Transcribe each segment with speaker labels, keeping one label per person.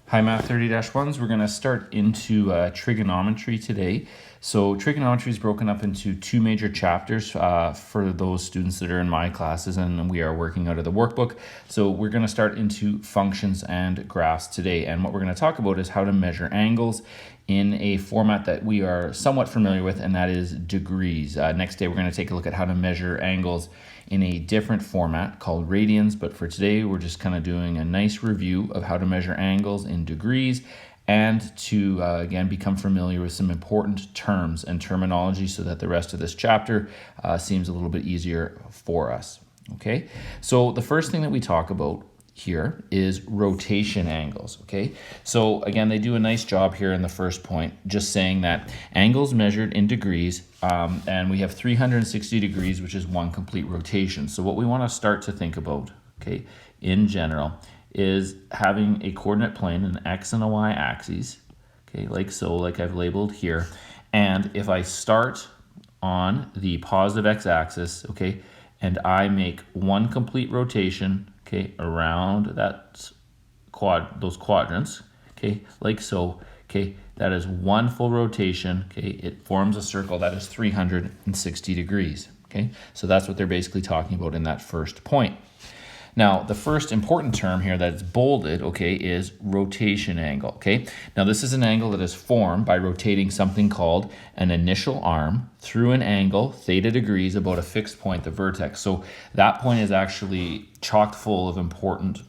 Speaker 1: Hi, Math 30-1s. We're going to start into trigonometry today. So trigonometry is broken up into two major chapters for those students that are in my classes, and we are working out of the workbook. So we're going to start into functions and graphs today. And what we're going to talk about is how to measure angles in a format that we are somewhat familiar with, and that is degrees. Next day, we're going to take a look at how to measure angles in a different format called radians, but for today, we're just kind of doing a nice review of how to measure angles in degrees and to, again, become familiar with some important terms and terminology so that the rest of this chapter seems a little bit easier for us, okay? So the first thing that we talk about here is rotation angles, okay? So again, they do a nice job here in the first point, just saying that angles measured in degrees, and we have 360 degrees, which is one complete rotation. So what we want to start to think about, okay, in general, is having a coordinate plane, an x and a y axis, okay, like so, like I've labeled here. And if I start on the positive x-axis, okay, and I make one complete rotation, okay, around that those quadrants, okay, like so, okay, that is one full rotation, okay, it forms a circle that is 360 degrees, okay, so that's what they're basically talking about in that first point. Now, the first important term here that's bolded, okay, is rotation angle, okay? Now, this is an angle that is formed by rotating something called an initial arm through an angle, theta degrees, about a fixed point, the vertex. So that point is actually chock full of important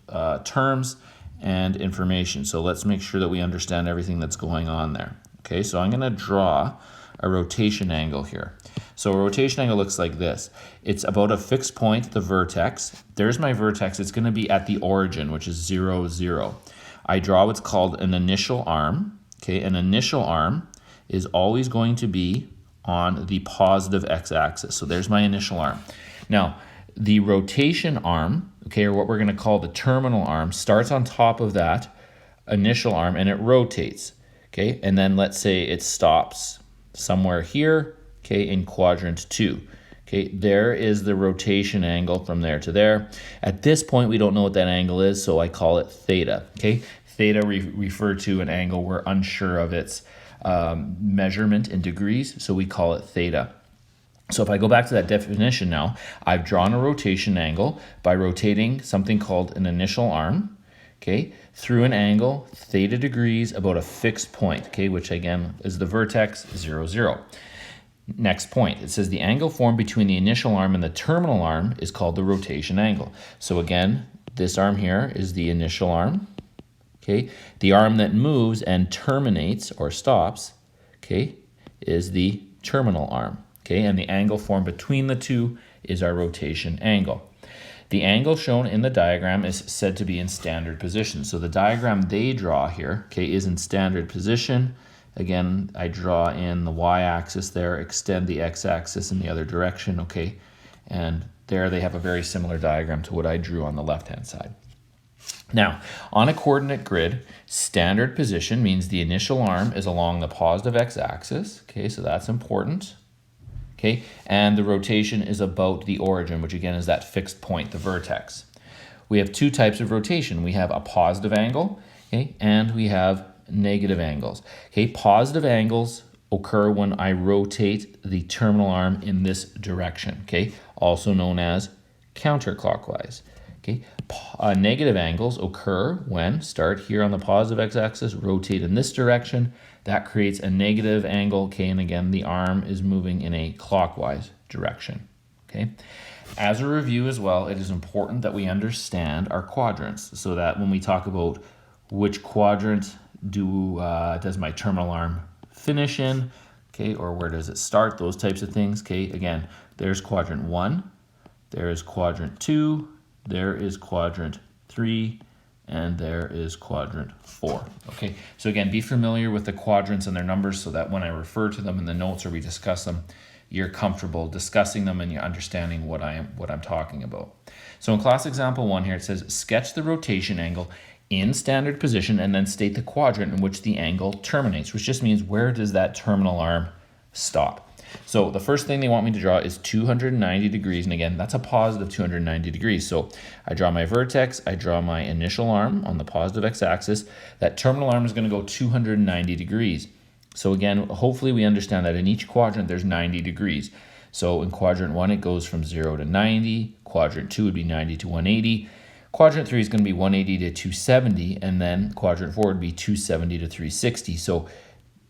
Speaker 1: terms and information. So let's make sure that we understand everything that's going on there. Okay, so I'm gonna draw a rotation angle here. So a rotation angle looks like this. It's about a fixed point, the vertex. There's my vertex. It's going to be at the origin, which is 0, 0. I draw what's called an initial arm. Okay, an initial arm is always going to be on the positive x-axis. So there's my initial arm. Now, the rotation arm, okay, or what we're going to call the terminal arm, starts on top of that initial arm and it rotates. Okay, and then let's say it stops somewhere here, okay, in quadrant 2. Okay, there is the rotation angle from there to there. At this point, we don't know what that angle is, so I call it theta. Okay, theta refer to an angle we're unsure of its measurement in degrees, so we call it theta. So if I go back to that definition now, I've drawn a rotation angle by rotating something called an initial arm, okay, through an angle, theta degrees, about a fixed point, okay, which again is the vertex, 0, 0. Next point, it says the angle formed between the initial arm and the terminal arm is called the rotation angle. So again, this arm here is the initial arm, okay? The arm that moves and terminates or stops, okay, is the terminal arm, okay? And the angle formed between the two is our rotation angle. The angle shown in the diagram is said to be in standard position. So the diagram they draw here, okay, is in standard position. Again, I draw in the y-axis there, extend the x-axis in the other direction, okay? And there they have a very similar diagram to what I drew on the left-hand side. Now, on a coordinate grid, standard position means the initial arm is along the positive x-axis, okay, so that's important. Okay, and the rotation is about the origin, which again is that fixed point, the vertex. We have two types of rotation. We have a positive angle, okay, and we have negative angles. Okay, positive angles occur when I rotate the terminal arm in this direction, okay, also known as counterclockwise. Okay, negative angles occur when, start here on the positive x-axis, rotate in this direction. That creates a negative angle, okay, and again, the arm is moving in a clockwise direction, okay? As a review as well, it is important that we understand our quadrants so that when we talk about which quadrant does my terminal arm finish in, okay, or where does it start, those types of things, okay? Again, there's quadrant 1, there is quadrant 2, there is quadrant 3, and there is quadrant 4. Okay, so again, be familiar with the quadrants and their numbers so that when I refer to them in the notes or we discuss them, you're comfortable discussing them and you're understanding what I'm talking about. So in class example 1 here, it says sketch the rotation angle in standard position and then state the quadrant in which the angle terminates, which just means where does that terminal arm stop. So the first thing they want me to draw is 290 degrees. And again, that's a positive 290 degrees. So I draw my vertex, I draw my initial arm on the positive x-axis. That terminal arm is going to go 290 degrees. So again, hopefully we understand that in each quadrant there's 90 degrees. So in quadrant 1, it goes from 0 to 90. Quadrant 2 would be 90 to 180. Quadrant 3 is going to be 180 to 270. And then quadrant 4 would be 270 to 360. So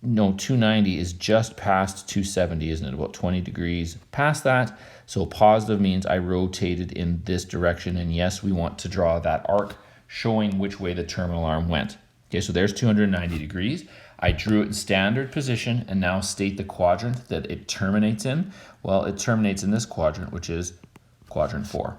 Speaker 1: no, 290 is just past 270, isn't it? About 20 degrees past that. So positive means I rotated in this direction. And yes, we want to draw that arc showing which way the terminal arm went. Okay, so there's 290 degrees. I drew it in standard position and now state the quadrant that it terminates in. Well, it terminates in this quadrant, which is quadrant 4.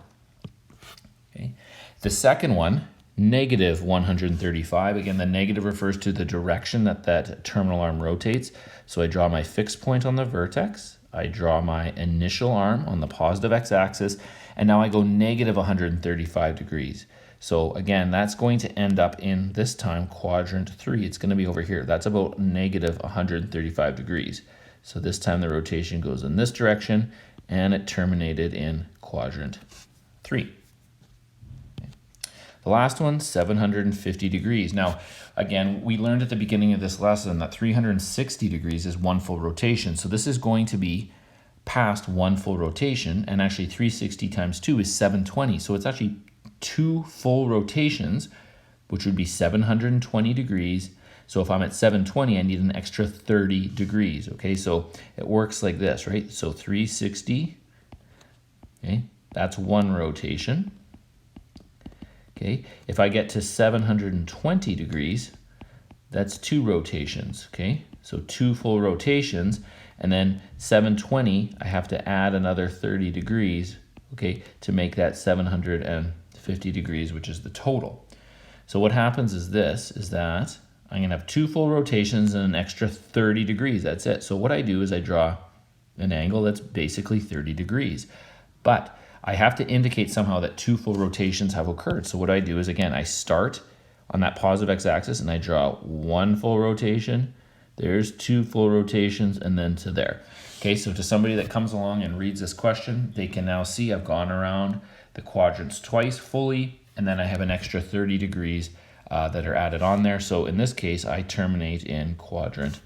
Speaker 1: Okay. The second one, negative 135. Again, the negative refers to the direction that that terminal arm rotates. So I draw my fixed point on the vertex. I draw my initial arm on the positive x-axis. And now I go negative 135 degrees. So again, that's going to end up in, this time, quadrant 3. It's going to be over here. That's about negative 135 degrees. So this time the rotation goes in this direction, and it terminated in quadrant 3. Okay. The last one, 750 degrees. Now, again, we learned at the beginning of this lesson that 360 degrees is one full rotation. So this is going to be past one full rotation, and actually 360 times 2 is 720. So it's actually 2 full rotations, which would be 720 degrees. So if I'm at 720, I need an extra 30 degrees. Okay, so it works like this, right? So 360, okay, that's one rotation. Okay, if I get to 720 degrees, that's 2 rotations. Okay, so 2 full rotations, and then 720, I have to add another 30 degrees, okay, to make that 750 degrees, which is the total. So what happens is this, is that I'm going to have 2 full rotations and an extra 30 degrees. That's it. So what I do is I draw an angle that's basically 30 degrees. But I have to indicate somehow that 2 full rotations have occurred. So what I do is, again, I start on that positive x-axis and I draw 1 full rotation. There's 2 full rotations, and then to there. Okay, so to somebody that comes along and reads this question, they can now see I've gone around the quadrants twice fully, and then I have an extra 30 degrees that are added on there. So in this case, I terminate in quadrant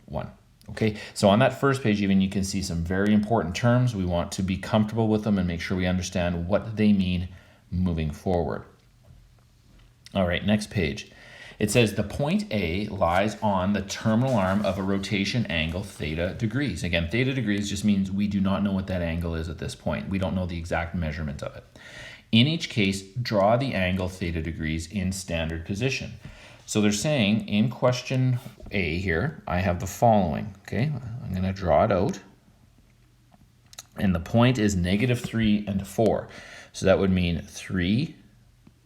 Speaker 1: 1. Okay, so on that first page even, you can see some very important terms. We want to be comfortable with them and make sure we understand what they mean moving forward. All right, next page. It says the point A lies on the terminal arm of a rotation angle theta degrees. Again, theta degrees just means we do not know what that angle is at this point. We don't know the exact measurement of it. In each case, draw the angle theta degrees in standard position. So they're saying in question A here, I have the following. Okay, I'm going to draw it out. And the point is negative 3 and 4. So that would mean 3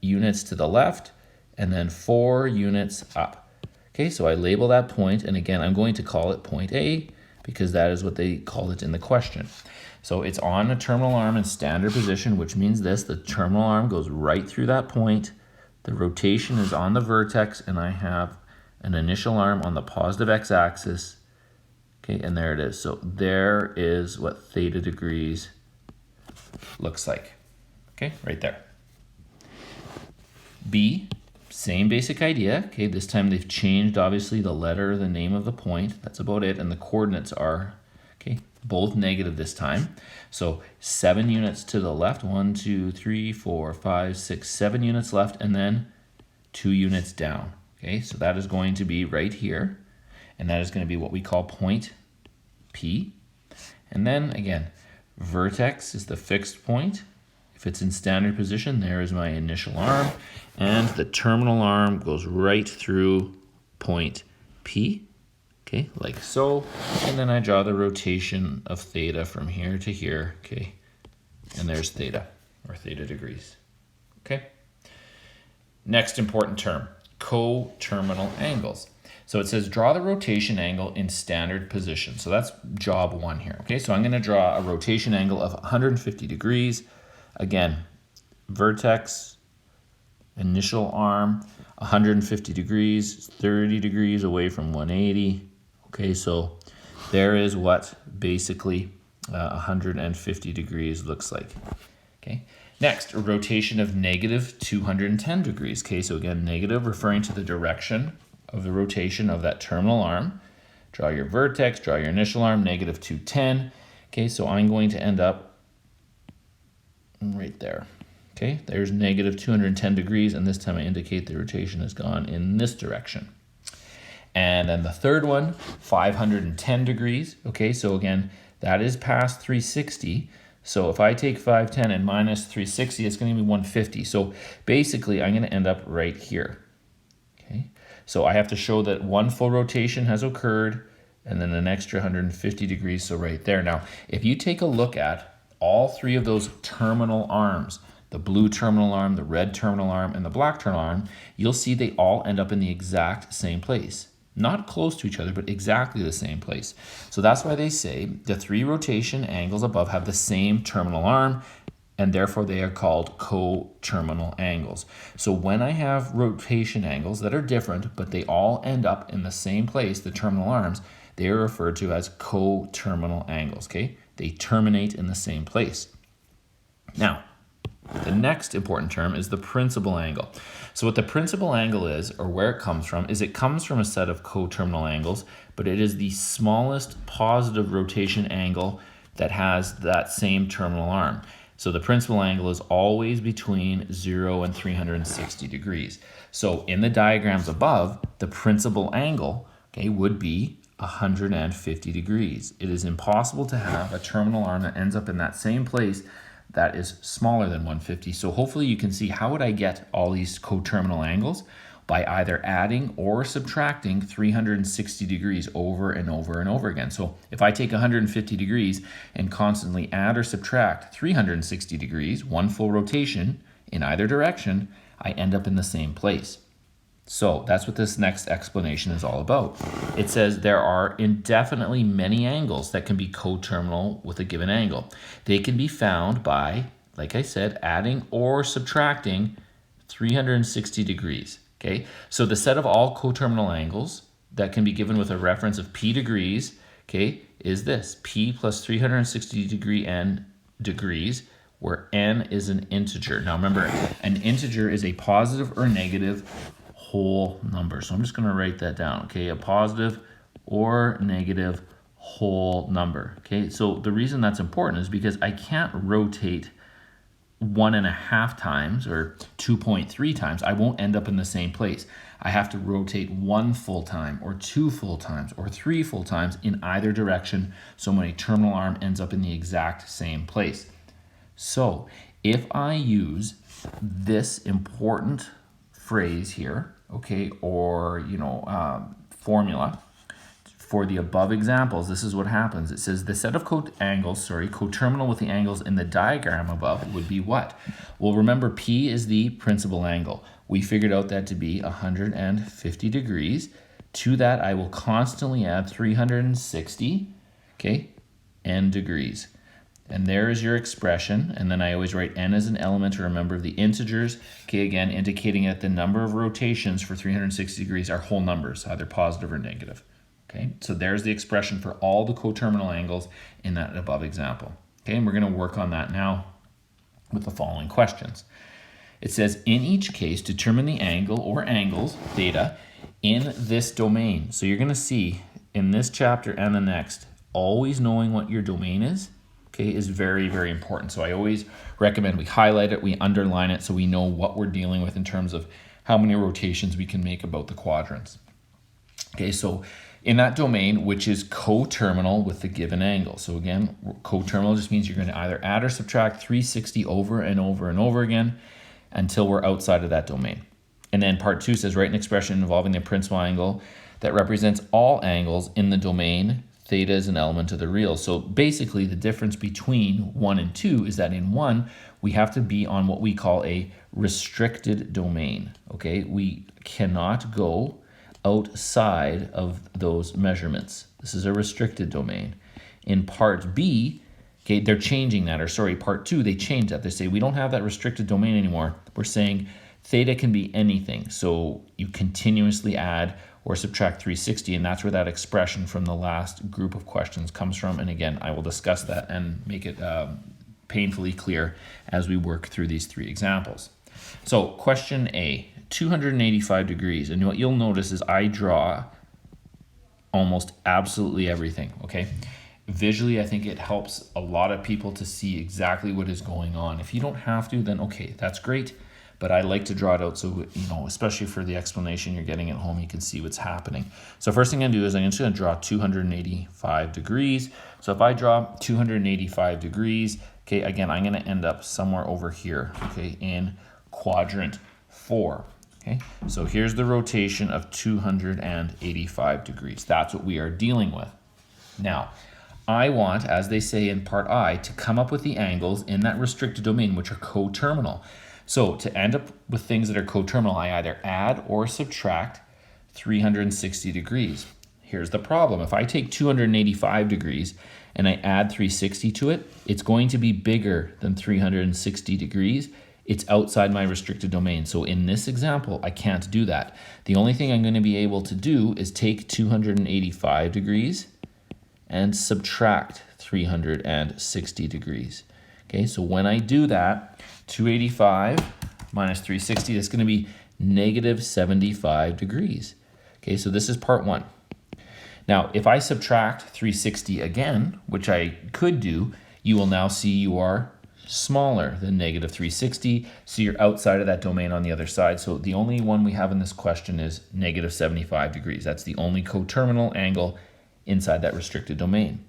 Speaker 1: units to the left, and then 4 units up. Okay, so I label that point, and again, I'm going to call it point A because that is what they called it in the question. So it's on a terminal arm in standard position, which means this, the terminal arm goes right through that point. The rotation is on the vertex, and I have an initial arm on the positive x-axis. Okay, and there it is. So there is what theta degrees looks like. Okay, right there. B, same basic idea. Okay, this time they've changed, obviously, the letter, the name of the point. That's about it. And the coordinates are, okay, both negative this time. So 7 units to the left. 1, 2, 3, 4, 5, 6, 7 units left. And then 2 units down. Okay, so that is going to be right here. And that is going to be what we call point P. And then, again, vertex is the fixed point. If it's in standard position, there is my initial arm, and the terminal arm goes right through point P, okay, like so, and then I draw the rotation of theta from here to here, okay, and there's theta, or theta degrees, okay. Next important term, coterminal angles. So it says draw the rotation angle in standard position. So that's job 1 here, okay, so I'm going to draw a rotation angle of 150 degrees. Again, vertex, initial arm, 150 degrees, 30 degrees away from 180. Okay, so there is what basically 150 degrees looks like. Okay. Next, a rotation of negative 210 degrees. Okay, so again, negative referring to the direction of the rotation of that terminal arm. Draw your vertex, draw your initial arm, negative 210. Okay, so I'm going to end up right there. Okay, there's negative 210 degrees, and this time I indicate the rotation has gone in this direction. And then the third one, 510 degrees. Okay, so again, that is past 360. So if I take 510 and minus 360, it's going to be 150. So basically, I'm going to end up right here. Okay, so I have to show that one full rotation has occurred and then an extra 150 degrees, so right there. Now, if you take a look at all three of those terminal arms, the blue terminal arm, the red terminal arm, and the black terminal arm, you'll see they all end up in the exact same place. Not close to each other, but exactly the same place. So that's why they say the three rotation angles above have the same terminal arm, and therefore they are called coterminal angles. So when I have rotation angles that are different, but they all end up in the same place, the terminal arms, they are referred to as coterminal angles, okay? They terminate in the same place. Now, the next important term is the principal angle. So what the principal angle is, or where it comes from a set of coterminal angles, but it is the smallest positive rotation angle that has that same terminal arm. So the principal angle is always between 0 and 360 degrees. So in the diagrams above, the principal angle, okay, would be 150 degrees. It is impossible to have a terminal arm that ends up in that same place that is smaller than 150. So hopefully you can see, how would I get all these coterminal angles? By either adding or subtracting 360 degrees over and over and over again. So if I take 150 degrees and constantly add or subtract 360 degrees, one full rotation in either direction, I end up in the same place. So that's what this next explanation is all about. It says there are indefinitely many angles that can be coterminal with a given angle. They can be found by, like I said, adding or subtracting 360 degrees. Okay, so the set of all coterminal angles that can be given with a reference of p degrees, okay, is this: p plus 360 degree n degrees, where n is an integer. Now remember, an integer is a positive or negative whole number. So I'm just going to write that down, okay? A positive or negative whole number, okay? So the reason that's important is because I can't rotate 1.5 times or 2.3 times. I won't end up in the same place. I have to rotate 1 full time or 2 full times or 3 full times in either direction, so my terminal arm ends up in the exact same place. So if I use this important phrase here, okay, or formula for the above examples, this is what happens. It says the set of coterminal with the angles in the diagram above would be what? Well, remember, P is the principal angle. We figured out that to be 150 degrees. To that, I will constantly add 360, okay, n degrees. And there is your expression, and then I always write n as an element or a member of the integers, okay, again, indicating that the number of rotations for 360 degrees are whole numbers, either positive or negative, okay? So there's the expression for all the coterminal angles in that above example, okay? And we're going to work on that now with the following questions. It says, in each case, determine the angle or angles, theta, in this domain. So you're going to see in this chapter and the next, always knowing what your domain is, okay, is very, very important. So I always recommend we highlight it, we underline it, so we know what we're dealing with in terms of how many rotations we can make about the quadrants. Okay, so in that domain, which is coterminal with the given angle. So again, coterminal just means you're going to either add or subtract 360 over and over and over again until we're outside of that domain. And then part 2 says, write an expression involving the principal angle that represents all angles in the domain. Theta is an element of the real. So basically the difference between 1 and 2 is that in 1, we have to be on what we call a restricted domain, okay? We cannot go outside of those measurements. This is a restricted domain. In part B, okay, they're changing that, or sorry, part 2, they change that. They say we don't have that restricted domain anymore. We're saying theta can be anything. So you continuously add or subtract 360, and that's where that expression from the last group of questions comes from. And again, I will discuss that and make it painfully clear as we work through these three examples. So question A, 285 degrees. And what you'll notice is I draw almost absolutely everything, okay? Visually, I think it helps a lot of people to see exactly what is going on. If you don't have to, then okay, that's great. But I like to draw it out so, especially for the explanation you're getting at home, you can see what's happening. So first thing I'm gonna do is I'm just gonna draw 285 degrees. So if I draw 285 degrees, okay, again, I'm gonna end up somewhere over here, okay, in quadrant 4. Okay, so here's the rotation of 285 degrees. That's what we are dealing with. Now, I want, as they say in part I, to come up with the angles in that restricted domain, which are coterminal. So to end up with things that are coterminal, I either add or subtract 360 degrees. Here's the problem. If I take 285 degrees and I add 360 to it, it's going to be bigger than 360 degrees. It's outside my restricted domain. So in this example, I can't do that. The only thing I'm going to be able to do is take 285 degrees and subtract 360 degrees. Okay, so when I do that, 285 minus 360, that's going to be negative 75 degrees. Okay, so this is part 1. Now, if I subtract 360 again, which I could do, you will now see you are smaller than negative 360, so you're outside of that domain on the other side. So the only one we have in this question is negative 75 degrees. That's the only coterminal angle inside that restricted domain.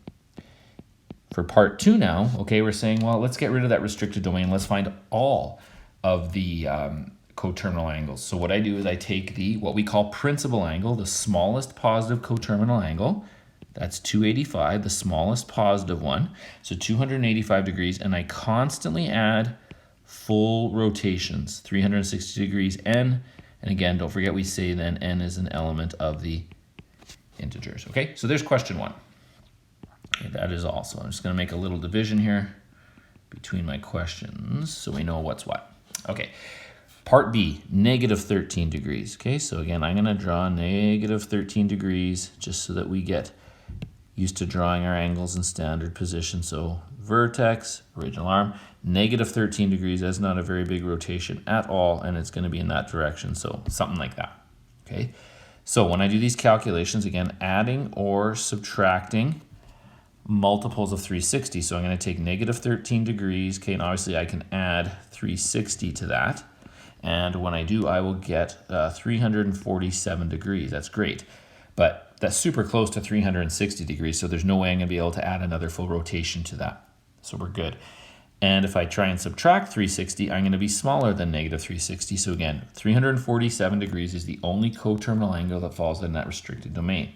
Speaker 1: For part 2 now, okay, we're saying, well, let's get rid of that restricted domain. Let's find all of the coterminal angles. So what I do is I take what we call principal angle, the smallest positive coterminal angle. That's 285, the smallest positive one. So 285 degrees, and I constantly add full rotations, 360 degrees n. And again, don't forget we say then n is an element of the integers. Okay, so there's question 1. Okay, that is all. So I'm just going to make a little division here between my questions so we know what's what. Okay, part B, negative 13 degrees. Okay, so again, I'm going to draw negative 13 degrees just so that we get used to drawing our angles in standard position. So vertex, original arm, negative 13 degrees. That's not a very big rotation at all, and it's going to be in that direction. So something like that. Okay, so when I do these calculations, again, adding or subtracting multiples of 360. So I'm going to take negative 13 degrees. Okay, and obviously I can add 360 to that. And when I do, I will get 347 degrees. That's great. But that's super close to 360 degrees, so there's no way I'm going to be able to add another full rotation to that. So we're good. And if I try and subtract 360, I'm going to be smaller than negative 360. So again, 347 degrees is the only coterminal angle that falls in that restricted domain.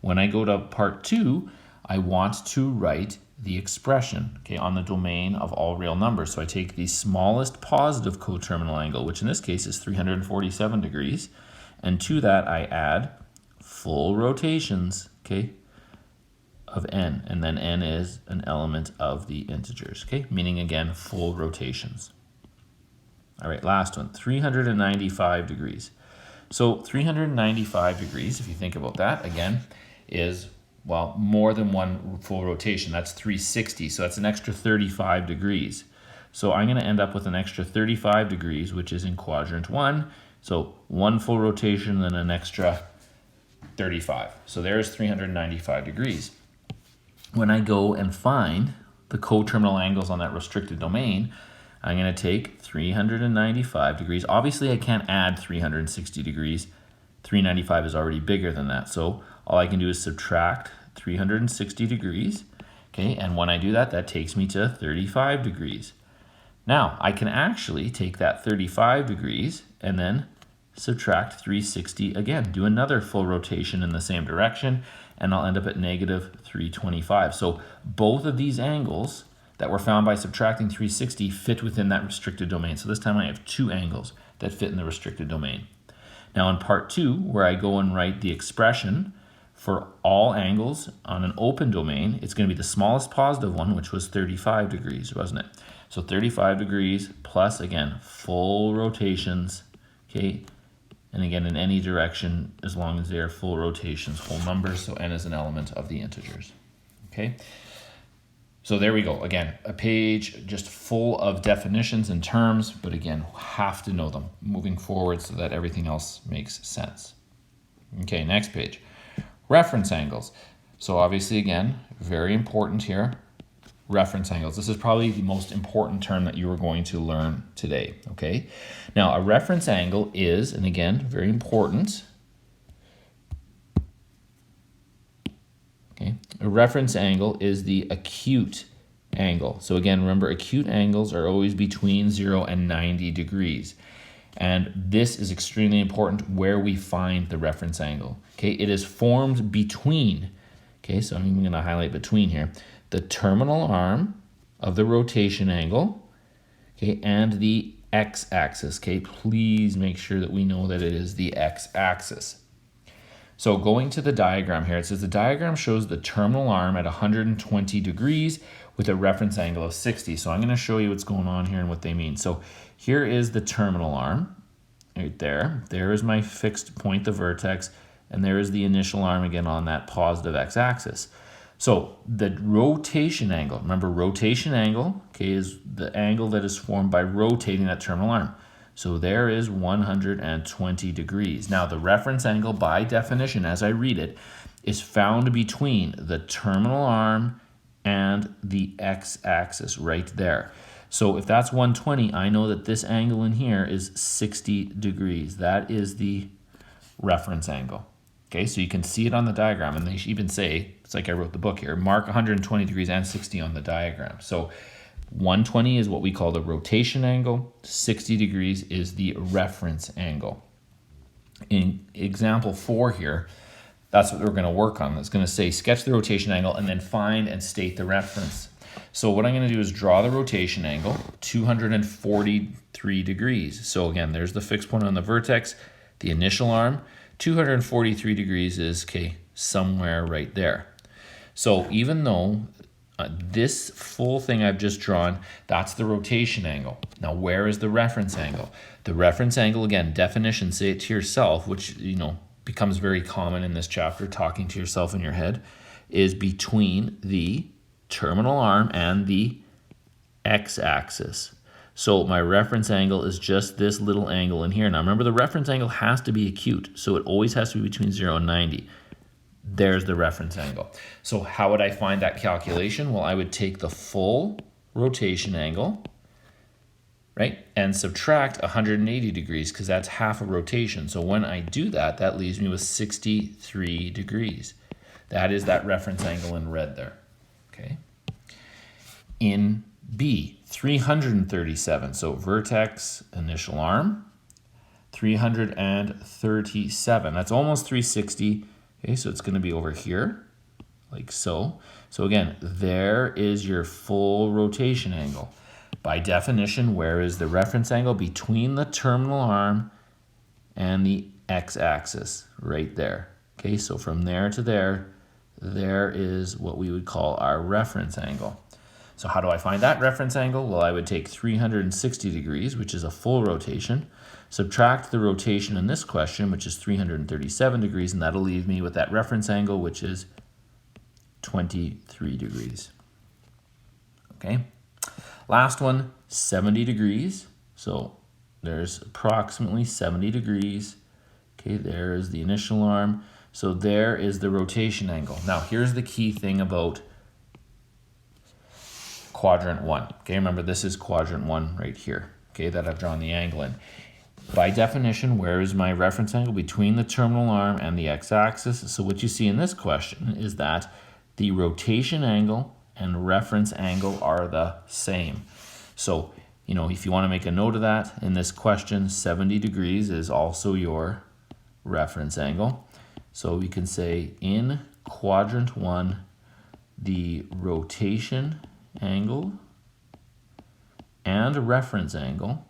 Speaker 1: When I go to part 2, I want to write the expression, okay, on the domain of all real numbers. So I take the smallest positive coterminal angle, which in this case is 347 degrees, and to that I add full rotations, okay, of n, and then n is an element of the integers, okay, meaning again full rotations. All right, last one, 395 degrees. So 395 degrees, if you think about that, again, is, well, more than one full rotation. That's 360, so that's an extra 35 degrees. So I'm going to end up with an extra 35 degrees, which is in quadrant 1. So one full rotation, then an extra 35. So there's 395 degrees. When I go and find the coterminal angles on that restricted domain, I'm going to take 395 degrees. Obviously, I can't add 360 degrees. 395 is already bigger than that. So all I can do is subtract 360 degrees. Okay, and when I do that, that takes me to 35 degrees. Now, I can actually take that 35 degrees and then subtract 360 again, do another full rotation in the same direction, and I'll end up at negative 325. So both of these angles that were found by subtracting 360 fit within that restricted domain. So this time I have 2 angles that fit in the restricted domain. Now in part 2, where I go and write the expression for all angles on an open domain, it's going to be the smallest positive one, which was 35 degrees, wasn't it? So 35 degrees plus, again, full rotations, okay, And again, in any direction, as long as they are full rotations, whole numbers, so n is an element of the integers. Okay, so there we go. Again, a page just full of definitions and terms, but again, have to know them moving forward so that everything else makes sense. Okay, next page. Reference angles. So obviously, again, very important here. Reference angles. This is probably the most important term that you are going to learn today, okay? Now, a reference angle is, and again, very important, okay? A reference angle is the acute angle. So again, remember, acute angles are always between 0 and 90 degrees. And this is extremely important where we find the reference angle, okay? It is formed between, okay, so I'm even going to highlight between here, the terminal arm of the rotation angle, okay, and the x-axis, okay? Please make sure that we know that it is the x-axis. So going to the diagram here, it says the diagram shows the terminal arm at 120 degrees with a reference angle of 60. So I'm going to show you what's going on here and what they mean. So here is the terminal arm right there. There is my fixed point, the vertex, and there is the initial arm again on that positive x-axis. So the rotation angle, remember rotation angle, okay, is the angle that is formed by rotating that terminal arm. So there is 120 degrees. Now the reference angle by definition, as I read it, is found between the terminal arm and the x-axis right there. So if that's 120, I know that this angle in here is 60 degrees. That is the reference angle. Okay, so you can see it on the diagram, and they even say, it's like I wrote the book here, mark 120 degrees and 60 on the diagram. So 120 is what we call the rotation angle, 60 degrees is the reference angle. In example 4 here, that's what we're going to work on. It's going to say sketch the rotation angle and then find and state the reference. So what I'm going to do is draw the rotation angle, 243 degrees. So again, there's the fixed point on the vertex, the initial arm, 243 degrees is, okay, somewhere right there. So even though this full thing I've just drawn, that's the rotation angle. Now, where is the reference angle? The reference angle, again, definition, say it to yourself, which, you know, becomes very common in this chapter, talking to yourself in your head, is between the terminal arm and the x-axis. So my reference angle is just this little angle in here. Now remember, the reference angle has to be acute, so it always has to be between 0 and 90. There's the reference angle. So how would I find that calculation? Well, I would take the full rotation angle, right, and subtract 180 degrees because that's half a rotation. So when I do that, that leaves me with 63 degrees. That is that reference angle in red there, okay? In B, 337, so vertex, initial arm, 337. That's almost 360. Okay, so it's going to be over here, like so. So again, there is your full rotation angle. By definition, where is the reference angle? Between the terminal arm and the x-axis, right there. Okay, so from there to there, there is what we would call our reference angle. So how do I find that reference angle? Well, I would take 360 degrees, which is a full rotation, subtract the rotation in this question, which is 337 degrees, and that'll leave me with that reference angle, which is 23 degrees. Okay, last one, 70 degrees. So there's approximately 70 degrees. Okay, there is the initial arm. So there is the rotation angle. Now, here's the key thing about quadrant 1. Okay, remember this is quadrant 1 right here, okay, that I've drawn the angle in. By definition, where is my reference angle? Between the terminal arm and the x-axis. So what you see in this question is that the rotation angle and reference angle are the same. So, you know, if you want to make a note of that, in this question, 70 degrees is also your reference angle. So we can say in quadrant 1, the rotation angle and reference angle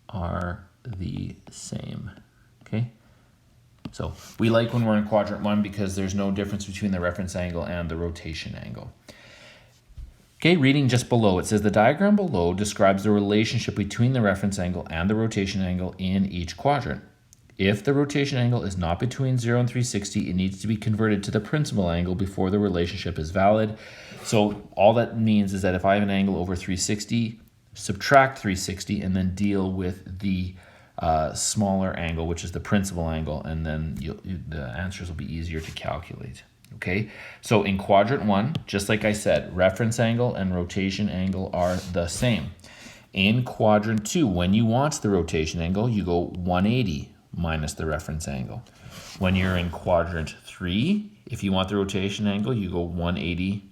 Speaker 1: are the same, okay? So we like when we're in quadrant 1 because there's no difference between the reference angle and the rotation angle. Okay, reading just below, it says the diagram below describes the relationship between the reference angle and the rotation angle in each quadrant. If the rotation angle is not between 0 and 360, it needs to be converted to the principal angle before the relationship is valid. So all that means is that if I have an angle over 360, subtract 360 and then deal with the smaller angle, which is the principal angle, and then the answers will be easier to calculate. Okay, so in quadrant 1, just like I said, reference angle and rotation angle are the same. In quadrant 2, when you want the rotation angle, you go 180 minus the reference angle. When you're in quadrant 3, if you want the rotation angle, you go 180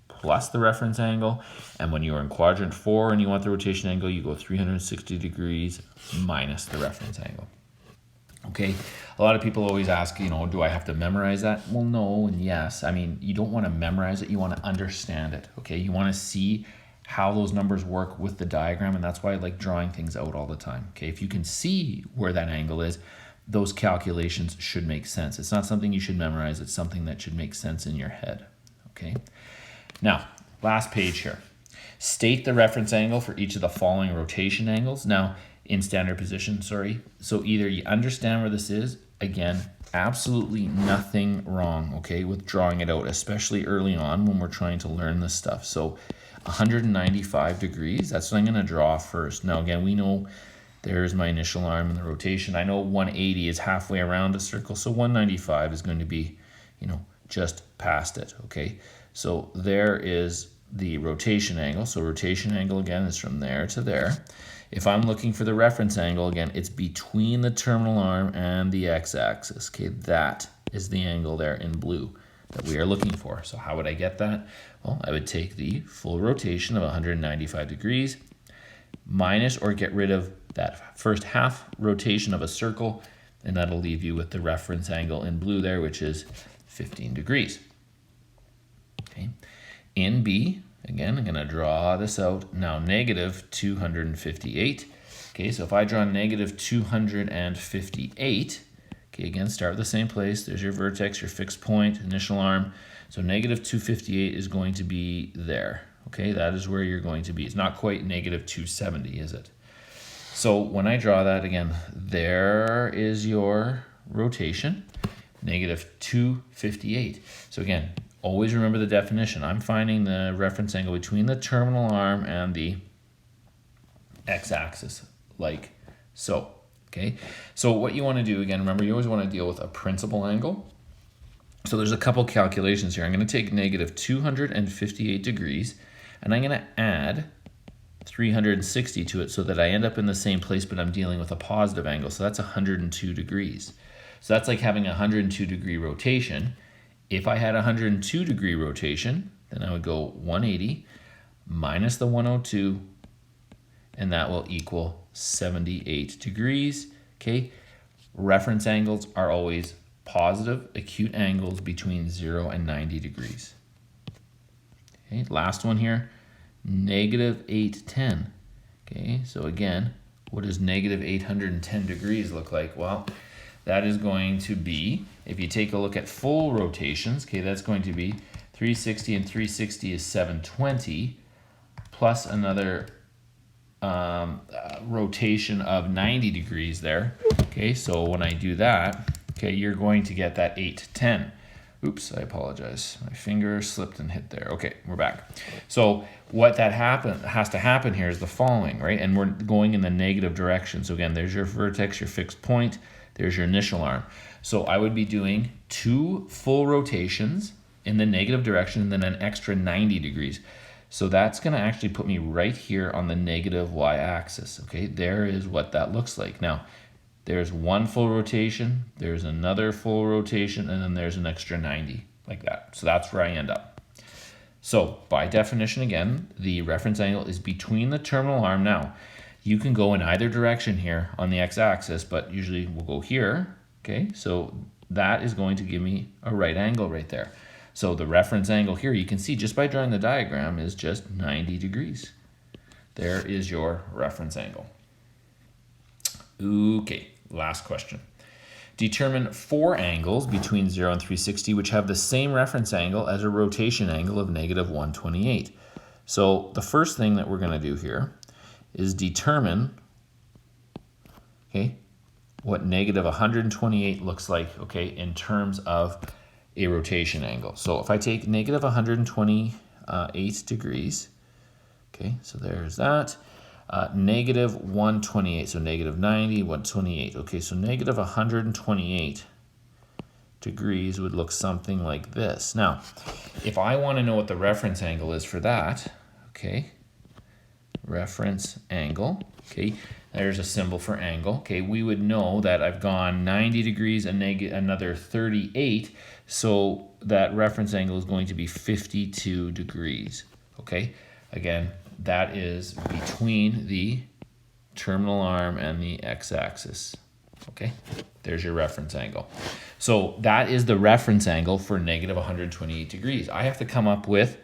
Speaker 1: plus the reference angle. And when you're in quadrant 4 and you want the rotation angle, you go 360 degrees minus the reference angle. Okay, a lot of people always ask, do I have to memorize that? Well, no and yes. I mean, you don't want to memorize it, you want to understand it, okay? You want to see how those numbers work with the diagram, and that's why I like drawing things out all the time, okay? If you can see where that angle is, those calculations should make sense. It's not something you should memorize, it's something that should make sense in your head, okay? Now, last page here. State the reference angle for each of the following rotation angles. Now, in standard position, sorry. So either you understand where this is, again, absolutely nothing wrong, okay, with drawing it out, especially early on when we're trying to learn this stuff. So 195 degrees, that's what I'm gonna draw first. Now again, we know there's my initial arm and the rotation. I know 180 is halfway around a circle, so 195 is going to be, just past it, okay? So there is the rotation angle. So rotation angle again is from there to there. If I'm looking for the reference angle, again, it's between the terminal arm and the x-axis. Okay, that is the angle there in blue that we are looking for. So how would I get that? Well, I would take the full rotation of 195 degrees minus or get rid of that first half rotation of a circle, and that'll leave you with the reference angle in blue there, which is 15 degrees. Okay. In B, again, I'm going to draw this out now, negative 258. Okay, so if I draw negative 258, okay, again, start with the same place. There's your vertex, your fixed point, initial arm. So negative 258 is going to be there. Okay, that is where you're going to be. It's not quite negative 270, is it? So when I draw that, again, there is your rotation, negative 258. So again, always remember the definition. I'm finding the reference angle between the terminal arm and the x-axis, like so. Okay, so what you want to do, again, remember, you always want to deal with a principal angle. So there's a couple calculations here. I'm going to take negative 258 degrees, and I'm going to add 360 to it so that I end up in the same place, but I'm dealing with a positive angle. So that's 102 degrees. So that's like having a 102 degree rotation. If I had a 102 degree rotation, then I would go 180 minus the 102, and that will equal 78 degrees. Okay, reference angles are always positive acute angles between 0 and 90 degrees. Okay, last one here, negative 810. Okay, so again, what does negative 810 degrees look like? Well, that is going to be, if you take a look at full rotations, okay, that's going to be 360, and 360 is 720, plus another rotation of 90 degrees there. Okay, so when I do that, okay, you're going to get that 810. Oops, I apologize. My finger slipped and hit there. Okay, we're back. So what that has to happen here is the following, right? And we're going in the negative direction. So again, there's your vertex, your fixed point. There's your initial arm. So I would be doing 2 full rotations in the negative direction and then an extra 90 degrees. So that's going to actually put me right here on the negative y-axis. Okay, there is what that looks like. Now, there's one full rotation, there's another full rotation, and then there's an extra 90, like that. So that's where I end up. So by definition, again, the reference angle is between the terminal arm. Now, you can go in either direction here on the x-axis, but usually we'll go here. Okay, so that is going to give me a right angle right there. So the reference angle here, you can see just by drawing the diagram, is just 90 degrees. There is your reference angle. Okay, last question. Determine 4 angles between 0 and 360 which have the same reference angle as a rotation angle of negative 128. So the first thing that we're going to do here is determine, okay, what negative 128 looks like, okay, in terms of a rotation angle. So if I take negative 128 degrees, okay, so there's that. Negative 128, so negative 90, 128. Okay, so negative 128 degrees would look something like this. Now, if I want to know what the reference angle is for that, okay, reference angle, okay, there's a symbol for angle. Okay, we would know that I've gone 90 degrees and another 38, so that reference angle is going to be 52 degrees. Okay, again, that is between the terminal arm and the x-axis. Okay, there's your reference angle. So that is the reference angle for negative 128 degrees. I have to come up with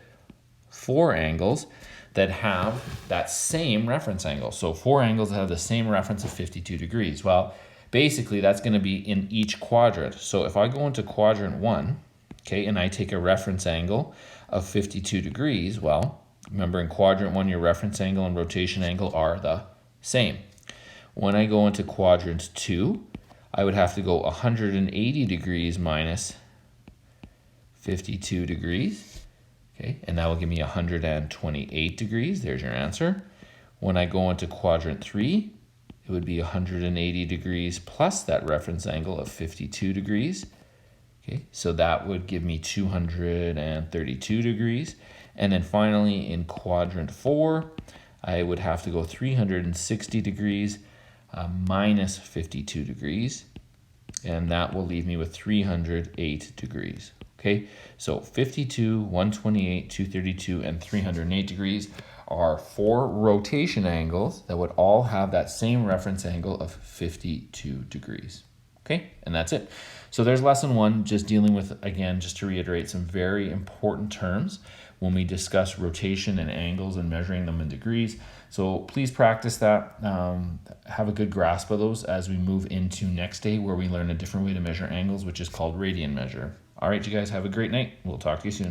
Speaker 1: 4 angles that have that same reference angle. So 4 angles that have the same reference of 52 degrees. Well, basically that's going to be in each quadrant. So if I go into quadrant 1, okay, and I take a reference angle of 52 degrees, well, remember in quadrant 1, your reference angle and rotation angle are the same. When I go into quadrant 2, I would have to go 180 degrees minus 52 degrees. Okay, and that will give me 128 degrees. There's your answer. When I go into quadrant 3, it would be 180 degrees plus that reference angle of 52 degrees. Okay, so that would give me 232 degrees. And then finally in quadrant 4, I would have to go 360 degrees minus 52 degrees. And that will leave me with 308 degrees. Okay, so 52, 128, 232, and 308 degrees are 4 rotation angles that would all have that same reference angle of 52 degrees. Okay, and that's it. So there's lesson 1, just dealing with, again, just to reiterate, some very important terms when we discuss rotation and angles and measuring them in degrees. So please practice that. Have a good grasp of those as we move into next day, where we learn a different way to measure angles, which is called radian measure. All right, you guys have a great night. We'll talk to you soon.